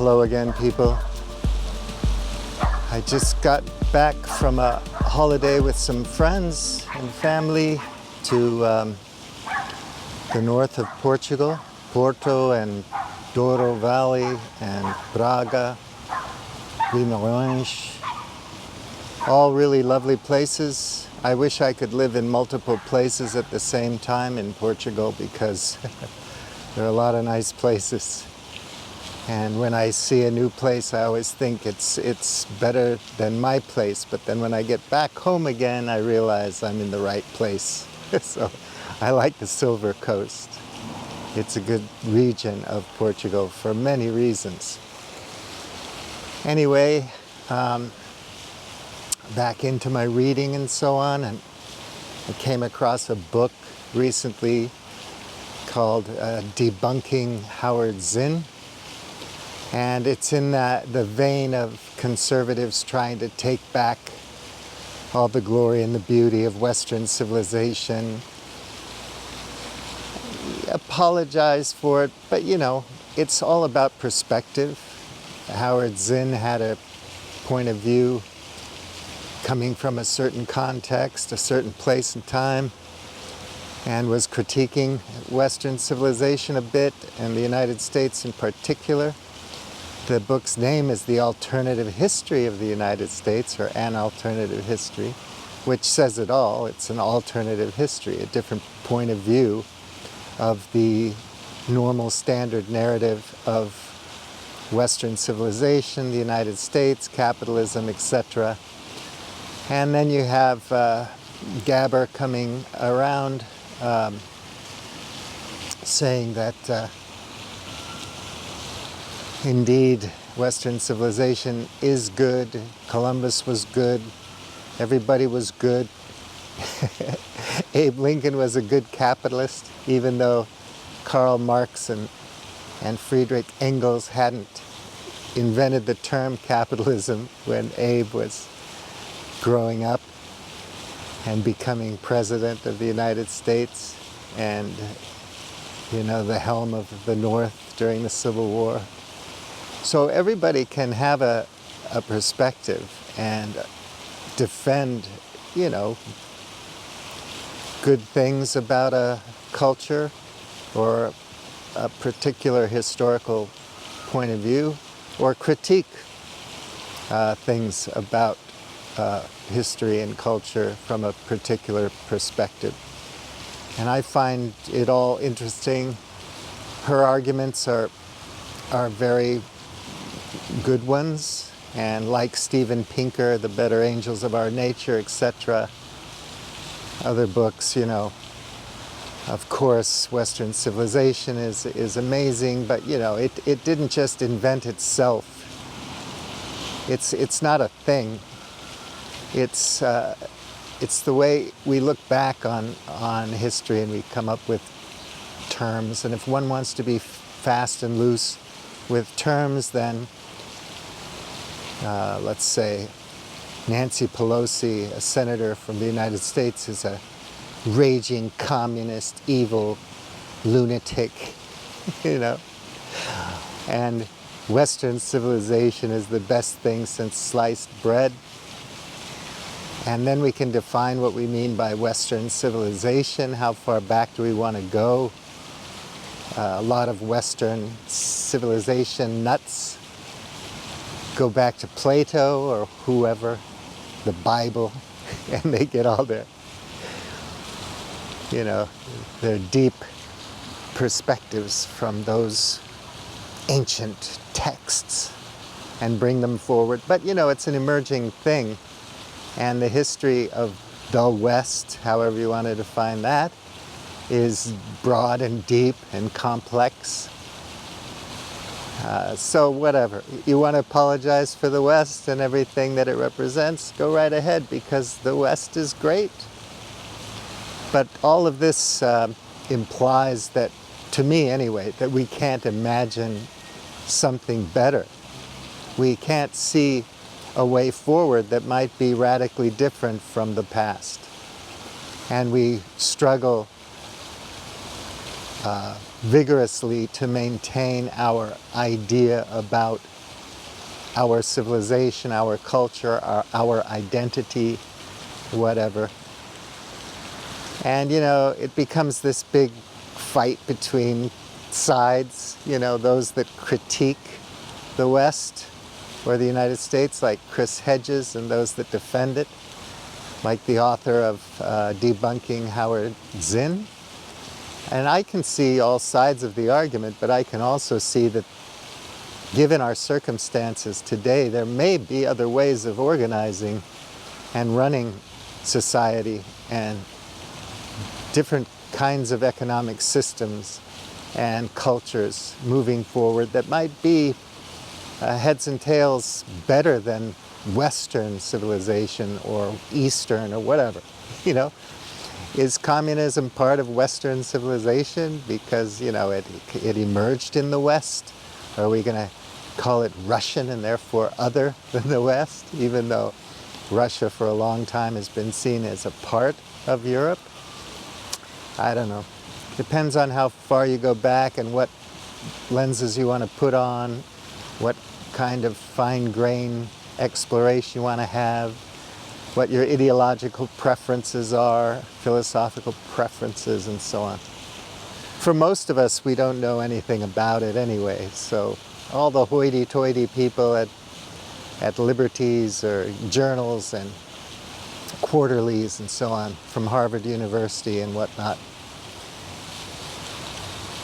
Hello again, people. I just got back from a holiday with some friends and family to the north of Portugal, Porto and Douro Valley and Braga, Guimarães. All really lovely places. I wish I could live in multiple places at the same time in Portugal because there are a lot of nice places. And when I see a new place, I always think it's better than my place. But then when I get back home again, I realize I'm in the right place. So I like the Silver Coast. It's a good region of Portugal for many reasons. Anyway, back into my reading and so on, and I came across a book recently called Debunking Howard Zinn. And it's in the vein of conservatives trying to take back all the glory and the beauty of Western civilization. Apologize for it, but you know, it's all about perspective. Howard Zinn had a point of view coming from a certain context, a certain place and time, and was critiquing Western civilization a bit, and the United States in particular. The book's name is The Alternative History of the United States, or An Alternative History, which says it all. It's an alternative history, a different point of view of the normal standard narrative of Western civilization, the United States, capitalism, etc. And then you have Grabar coming around saying that indeed, Western civilization is good. Columbus was good. Everybody was good. Abe Lincoln was a good capitalist, even though Karl Marx and Friedrich Engels hadn't invented the term capitalism when Abe was growing up and becoming president of the United States and, you know, the helm of the North during the Civil War. So everybody can have a perspective and defend, you know, good things about a culture or a particular historical point of view, or critique things about history and culture from a particular perspective. And I find it all interesting. Her arguments are very good ones, and like Steven Pinker, The Better Angels of Our Nature, etc. Other books, you know, of course, Western civilization is amazing, but you know, it didn't just invent itself. It's not a thing. It's the way we look back on history and we come up with terms. And if one wants to be fast and loose with terms, then let's say Nancy Pelosi, a senator from the United States, is a raging communist, evil lunatic, you know. And Western civilization is the best thing since sliced bread. And then we can define what we mean by Western civilization. How far back do we want to go? A lot of Western civilization nuts go back to Plato or whoever, the Bible, and they get all their, you know, their deep perspectives from those ancient texts and bring them forward. But, you know, it's an emerging thing. And the history of the West, however you want to define that, is broad and deep and complex. So whatever. You want to apologize for the West and everything that it represents? Go right ahead, because the West is great. But all of this implies that, to me anyway, that we can't imagine something better. We can't see a way forward that might be radically different from the past. And we struggle vigorously to maintain our idea about our civilization, our culture, our identity, whatever. And, it becomes this big fight between sides, those that critique the West or the United States, like Chris Hedges, and those that defend it, like the author of Debunking Howard Zinn. And I can see all sides of the argument, but I can also see that given our circumstances today, there may be other ways of organizing and running society and different kinds of economic systems and cultures moving forward that might be heads and tails better than Western civilization or Eastern or whatever. Is communism part of Western civilization because, it emerged in the West? Are we going to call it Russian and therefore other than the West, even though Russia for a long time has been seen as a part of Europe? I don't know. Depends on how far you go back and what lenses you want to put on, what kind of fine-grained exploration you want to have, what your ideological preferences are, philosophical preferences, and so on. For most of us, we don't know anything about it anyway, so all the hoity-toity people at Liberties or journals and quarterlies and so on from Harvard University and whatnot,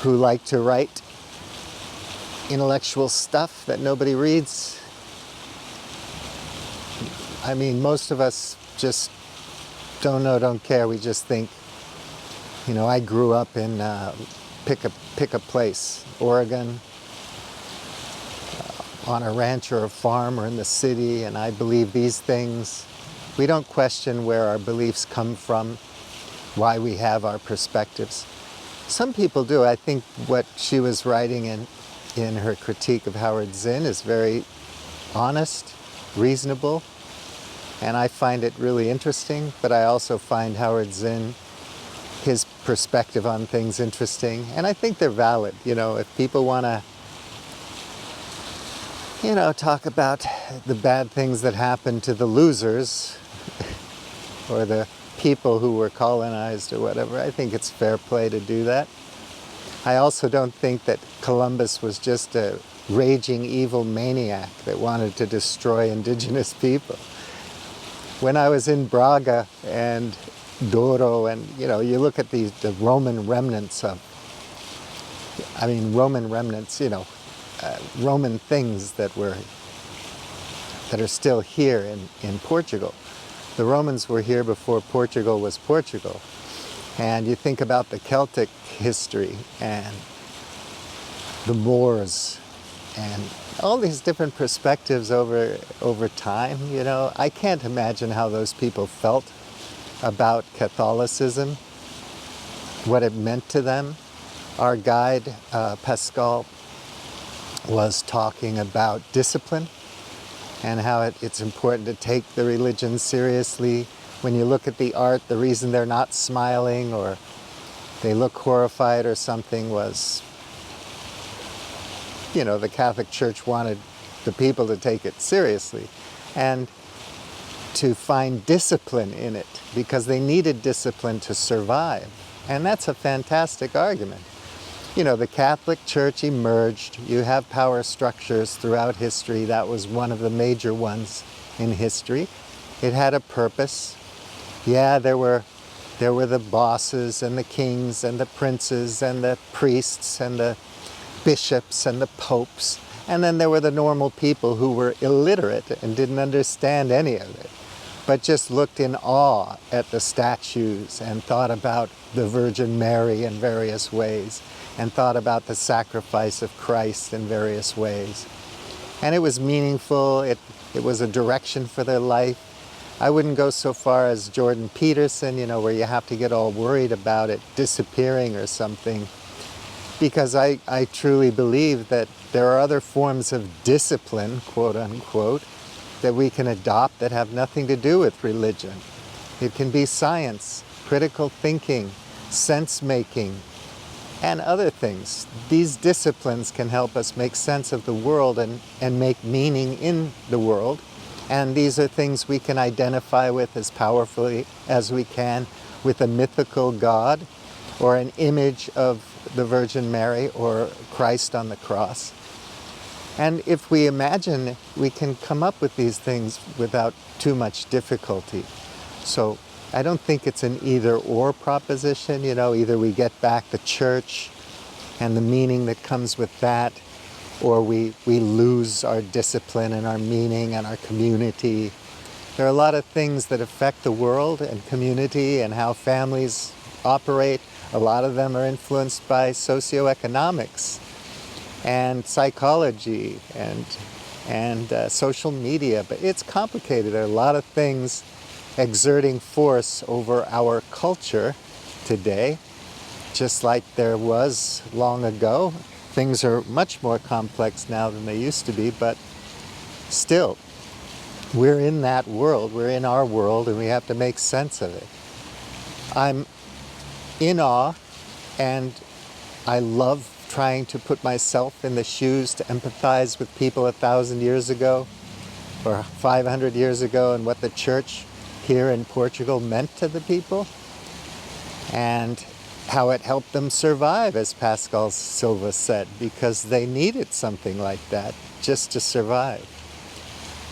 who like to write intellectual stuff that nobody reads. I mean, most of us just don't know, don't care. We just think, I grew up in pick a place, Oregon, on a ranch or a farm or in the city, and I believe these things. We don't question where our beliefs come from, why we have our perspectives. Some people do. I think what she was writing in her critique of Howard Zinn is very honest, reasonable, and I find it really interesting, but I also find Howard Zinn, his perspective on things interesting, and I think they're valid. If people want to, talk about the bad things that happened to the losers or the people who were colonized or whatever, I think it's fair play to do that. I also don't think that Columbus was just a raging evil maniac that wanted to destroy indigenous people. When I was in Braga and Douro, and you look at the Roman remnants Roman things that are still here in Portugal. The Romans were here before Portugal was Portugal. And you think about the Celtic history and the Moors and all these different perspectives over time, I can't imagine how those people felt about Catholicism, what it meant to them. Our guide, Pascal, was talking about discipline and how it's important to take the religion seriously. When you look at the art, the reason they're not smiling or they look horrified or something was, the Catholic Church wanted the people to take it seriously and to find discipline in it because they needed discipline to survive. And that's a fantastic argument. The Catholic Church emerged. You have power structures throughout history. That was one of the major ones in history. It had a purpose. Yeah, there were the bosses and the kings and the princes and the priests and the bishops and the popes. And then there were the normal people who were illiterate and didn't understand any of it, but just looked in awe at the statues and thought about the Virgin Mary in various ways and thought about the sacrifice of Christ in various ways. And it was meaningful. It was a direction for their life. I wouldn't go so far as Jordan Peterson, where you have to get all worried about it disappearing or something, because I truly believe that there are other forms of discipline, quote unquote, that we can adopt that have nothing to do with religion. It can be science, critical thinking, sense-making, and other things. These disciplines can help us make sense of the world and make meaning in the world. And these are things we can identify with as powerfully as we can with a mythical God or an image of the Virgin Mary or Christ on the cross. And if we imagine, we can come up with these things without too much difficulty. So I don't think it's an either-or proposition, either we get back the church and the meaning that comes with that, or we lose our discipline and our meaning and our community. There are a lot of things that affect the world and community and how families operate. A lot of them are influenced by socioeconomics and psychology and social media, but it's complicated. There are a lot of things exerting force over our culture today, just like there was long ago. Things are much more complex now than they used to be, but still, we're in that world, we're in our world, and we have to make sense of it. I'm in awe, and I love trying to put myself in the shoes to empathize with people 1,000 years ago or 500 years ago and what the church here in Portugal meant to the people and how it helped them survive, as Pascal Silva said, because they needed something like that just to survive.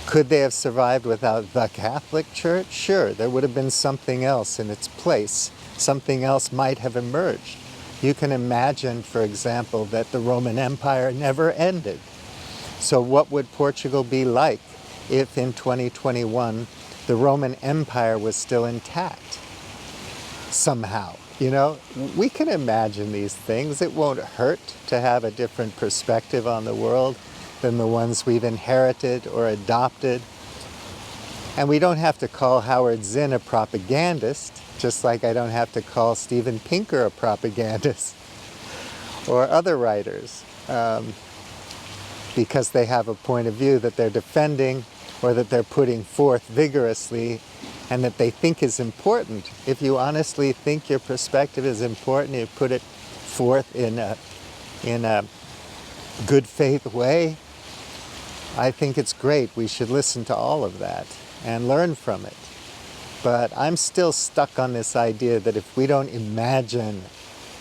Could they have survived without the Catholic Church? Sure, there would have been something else in its place. Something else might have emerged. You can imagine, for example, that the Roman Empire never ended. So what would Portugal be like if in 2021 the Roman Empire was still intact somehow? We can imagine these things. It won't hurt to have a different perspective on the world than the ones we've inherited or adopted. And we don't have to call Howard Zinn a propagandist, just like I don't have to call Steven Pinker a propagandist or other writers, because they have a point of view that they're defending or that they're putting forth vigorously and that they think is important. If you honestly think your perspective is important, you put it forth in a good faith way, I think it's great. We should listen to all of that and learn from it. But I'm still stuck on this idea that if we don't imagine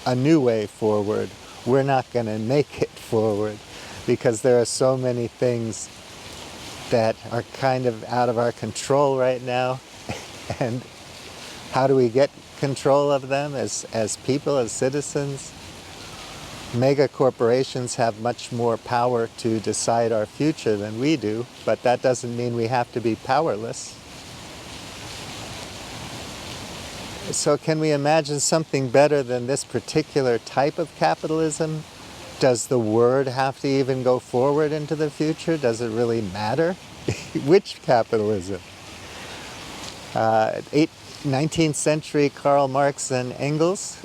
a new way forward, we're not going to make it forward, because there are so many things that are kind of out of our control right now. And how do we get control of them as people, as citizens? Mega corporations have much more power to decide our future than we do, but that doesn't mean we have to be powerless. So can we imagine something better than this particular type of capitalism? Does the word have to even go forward into the future? Does it really matter? Which capitalism? 19th century Karl Marx and Engels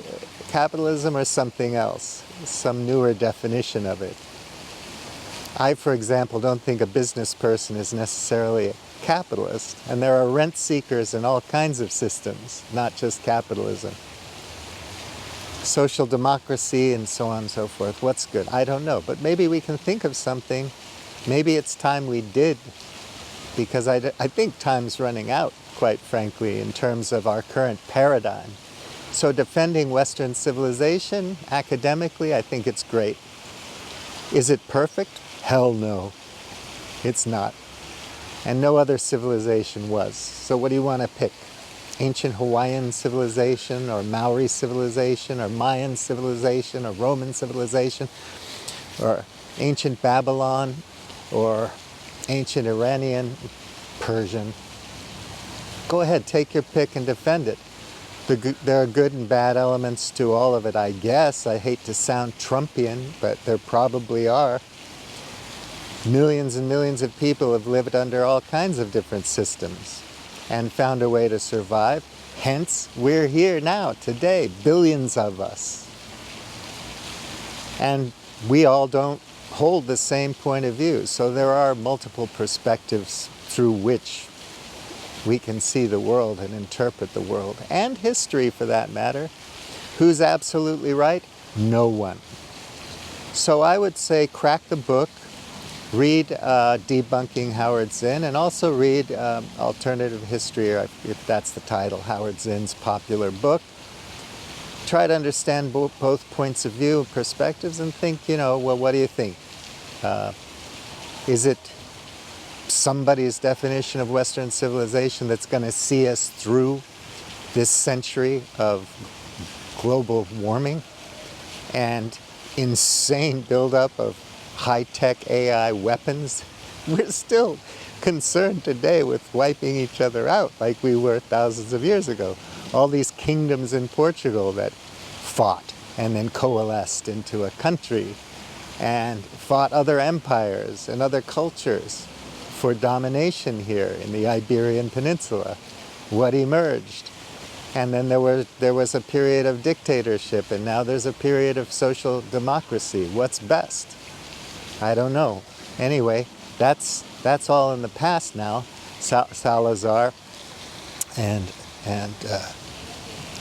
capitalism, or something else, some newer definition of it? I, for example, don't think a business person is necessarily a capitalist, and there are rent seekers in all kinds of systems, not just capitalism. Social democracy and so on and so forth. What's good? I don't know, but maybe we can think of something. Maybe it's time we did, because I think time's running out, quite frankly, in terms of our current paradigm. So defending Western civilization academically, I think it's great. Is it perfect? Hell no. It's not. And no other civilization was. So what do you want to pick? Ancient Hawaiian civilization, or Maori civilization, or Mayan civilization, or Roman civilization, or ancient Babylon, or ancient Iranian, Persian? Go ahead, take your pick and defend it. There are good and bad elements to all of it, I guess. I hate to sound Trumpian, but there probably are. Millions and millions of people have lived under all kinds of different systems and found a way to survive. Hence, we're here now, today, billions of us. And we all don't hold the same point of view. So there are multiple perspectives through which we can see the world and interpret the world, and history for that matter. Who's absolutely right? No one. So I would say crack the book, read Debunking Howard Zinn, and also read Alternative History, or if that's the title, Howard Zinn's popular book. Try to understand both points of view, perspectives, and think, well, what do you think? Is it somebody's definition of Western civilization that's going to see us through this century of global warming and insane buildup of high-tech AI weapons? We're still concerned today with wiping each other out like we were thousands of years ago. All these kingdoms in Portugal that fought and then coalesced into a country and fought other empires and other cultures for domination here in the Iberian Peninsula. What emerged? And then there was a period of dictatorship, and now there's a period of social democracy. What's best? I don't know. Anyway, that's all in the past now. Salazar and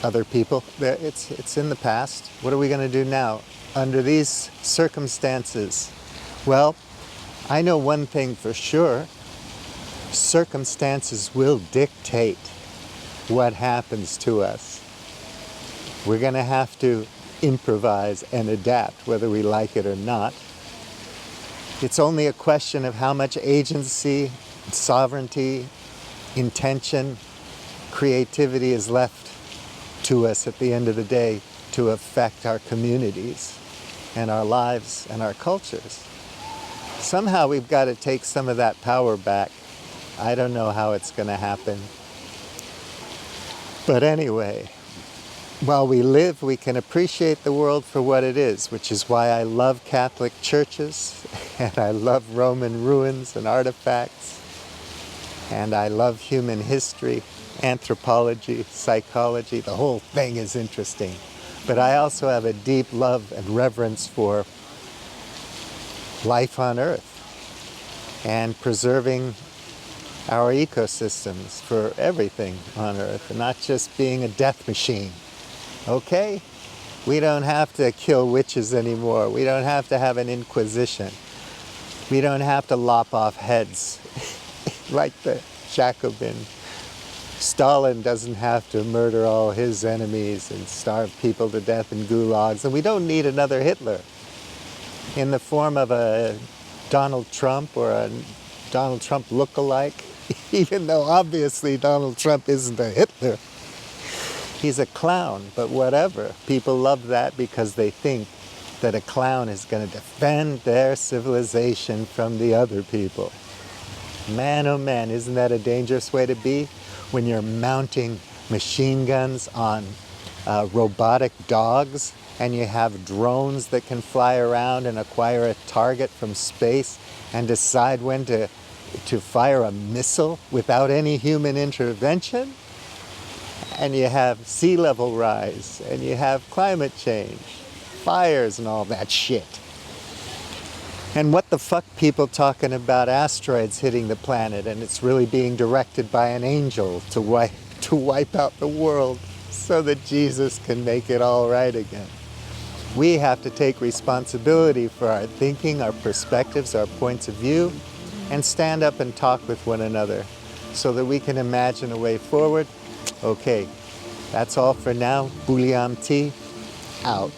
other people, it's in the past. What are we going to do now under these circumstances? Well, I know one thing for sure. Circumstances will dictate what happens to us. We're going to have to improvise and adapt, whether we like it or not. It's only a question of how much agency, sovereignty, intention, creativity is left to us at the end of the day to affect our communities and our lives and our cultures. Somehow we've got to take some of that power back. I don't know how it's going to happen. But anyway, while we live, we can appreciate the world for what it is, which is why I love Catholic churches, and I love Roman ruins and artifacts, and I love human history, anthropology, psychology. The whole thing is interesting. But I also have a deep love and reverence for life on Earth and preserving our ecosystems for everything on Earth, and not just being a death machine. Okay? We don't have to kill witches anymore. We don't have to have an inquisition. We don't have to lop off heads like the Jacobin. Stalin doesn't have to murder all his enemies and starve people to death in gulags. And we don't need another Hitler in the form of a Donald Trump or a Donald Trump look-alike, even though obviously Donald Trump isn't a Hitler. He's a clown, but whatever. People love that because they think that a clown is going to defend their civilization from the other people. Man, oh man, isn't that a dangerous way to be? When you're mounting machine guns on robotic dogs, and you have drones that can fly around and acquire a target from space and decide when to fire a missile without any human intervention. And you have sea level rise, and you have climate change, fires and all that shit. And what the fuck people talking about asteroids hitting the planet and it's really being directed by an angel to wipe out the world so that Jesus can make it all right again. We have to take responsibility for our thinking, our perspectives, our points of view, and stand up and talk with one another so that we can imagine a way forward. Okay, that's all for now. Bouliam tea, out.